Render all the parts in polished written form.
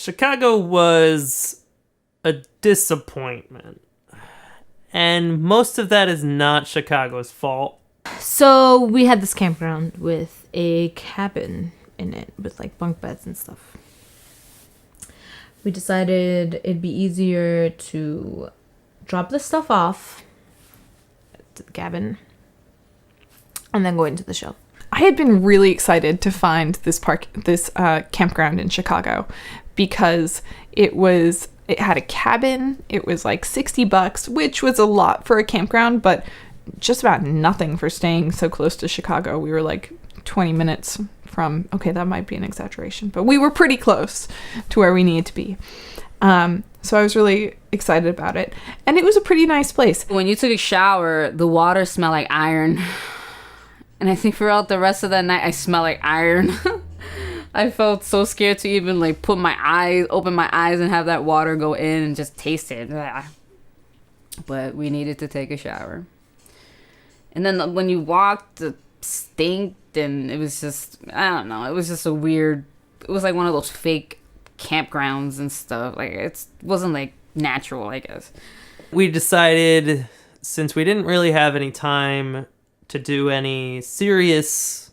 Chicago was a disappointment. And most of that is not Chicago's fault. So we had this campground with a cabin in it with like bunk beds and stuff. We decided it'd be easier to drop this stuff off to the cabin and then go into the show. I had been really excited to find this campground in Chicago because it had a cabin. It was like $60, which was a lot for a campground, but just about nothing for staying so close to Chicago. We were like 20 minutes from, okay, that might be an exaggeration, but we were pretty close to where we needed to be. So I was really excited about it. And it was a pretty nice place. When you took a shower, the water smelled like iron. And I think throughout the rest of that night, I smelled like iron. I felt so scared to even like open my eyes and have that water go in and just taste it. But we needed to take a shower. And then when you walked, the stinked, and it was just, I don't know, it was just a weird, it was like one of those fake campgrounds and stuff. Like, it wasn't like natural, I guess. We decided, since we didn't really have any time to do any serious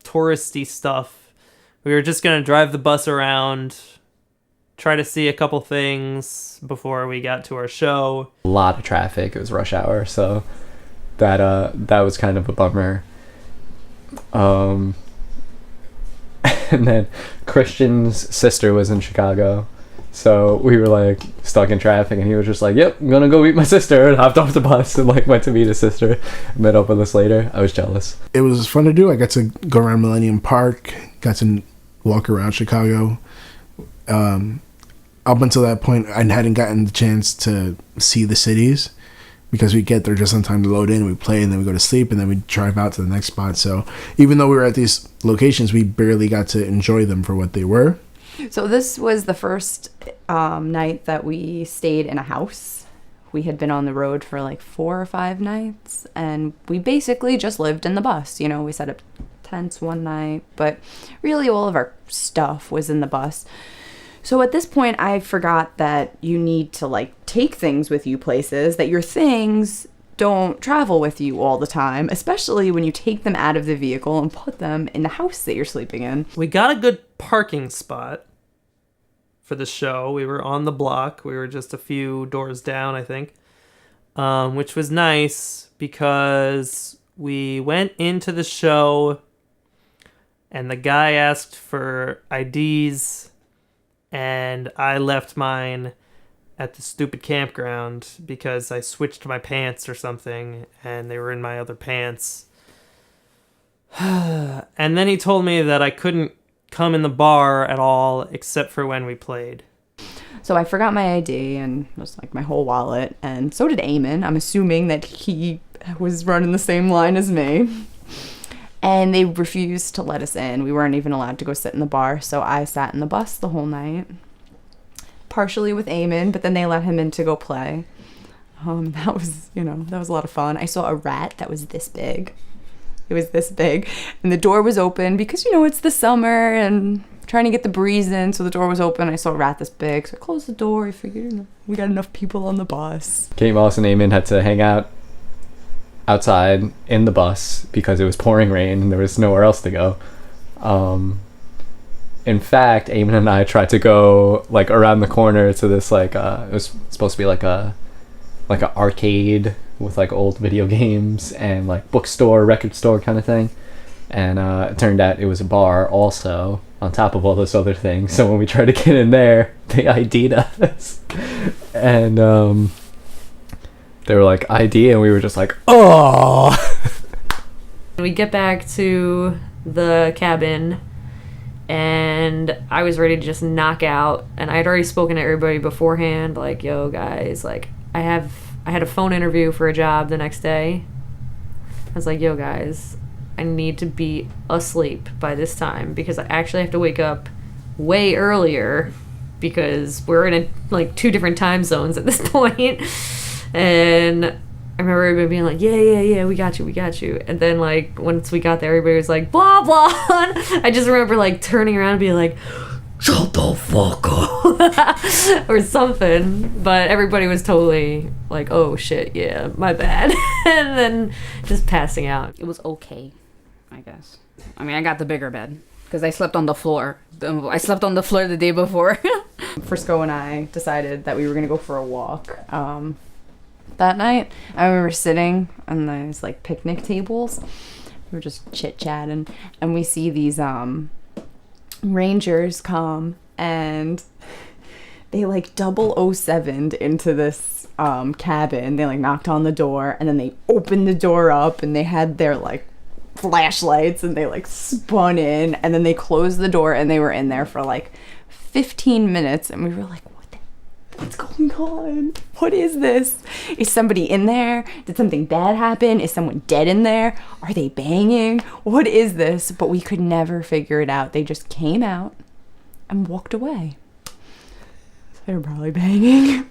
touristy stuff, we were just going to drive the bus around, try to see a couple things before we got to our show. A lot of traffic. It was rush hour, so that was kind of a bummer. And then Christian's sister was in Chicago, so we were like stuck in traffic, and he was just like, yep, I'm gonna go meet my sister, and hopped off the bus and like went to meet his sister, met up with us later. I was jealous. It was fun to do. I got to go around Millennium Park, got to walk around Chicago. Up until that point, I hadn't gotten the chance to see the cities because we get there just in time to load in, we play, and then we go to sleep, and then we drive out to the next spot. So even though we were at these locations, we barely got to enjoy them for what they were. So this was the first night that we stayed in a house. We had been on the road for like 4 or 5 nights, and we basically just lived in the bus. You know, we set up tents one night, but really all of our stuff was in the bus. So at this point, I forgot that you need to like take things with you places, that your things don't travel with you all the time, especially when you take them out of the vehicle and put them in the house that you're sleeping in. We got a good parking spot for the show. We were on the block. We were just a few doors down, I think, which was nice because we went into the show and the guy asked for IDs, and I left mine at the stupid campground because I switched my pants or something, and they were in my other pants. And then he told me that I couldn't come in the bar at all except for when we played. So I forgot my ID and just like my whole wallet, and so did Eamon. I'm assuming that he was running the same line as me. And they refused to let us in. We weren't even allowed to go sit in the bar, so I sat in the bus the whole night. Partially with Eamon, but then they let him in to go play. That was a lot of fun. I saw a rat that was this big. It was this big. And the door was open because, it's the summer and trying to get the breeze in, so the door was open. I saw a rat this big, so I closed the door. I figured, we got enough people on the bus. Kate Moss and Eamon had to hang out outside in the bus because it was pouring rain and there was nowhere else to go. In fact, Eamon and I tried to go like around the corner to this like it was supposed to be like an arcade with like old video games and like bookstore, record store kind of thing, and it turned out it was a bar also on top of all those other things. So when we tried to get in there, they ID'd us, and they were like ID, and we were just like, oh. We get back to the cabin, and I was ready to just knock out, and I had already spoken to everybody beforehand, like, yo guys, like I had a phone interview for a job the next day. I was like, yo guys, I need to be asleep by this time because I actually have to wake up way earlier because we're in like 2 different time zones at this point. And I remember everybody being like, yeah, we got you. And then, like, once we got there, everybody was like, blah, blah. I just remember, like, turning around and being like, shut the fuck up, or something. But everybody was totally like, oh shit, yeah, my bad, and then just passing out. It was okay, I guess. I mean, I got the bigger bed because I slept on the floor. I slept on the floor the day before. Frisco and I decided that we were gonna go for a walk that night. And we were sitting on those like picnic tables. We were just chit chatting, and we see these rangers come, and they like 007'd into this cabin. They like knocked on the door, and then they opened the door up, and they had their like flashlights, and they like spun in, and then they closed the door, and they were in there for like 15 minutes, and we were like, what's going on? What is this? Is somebody in there? Did something bad happen? Is someone dead in there? Are they banging? What is this? But we could never figure it out. They just came out and walked away. So they were probably banging.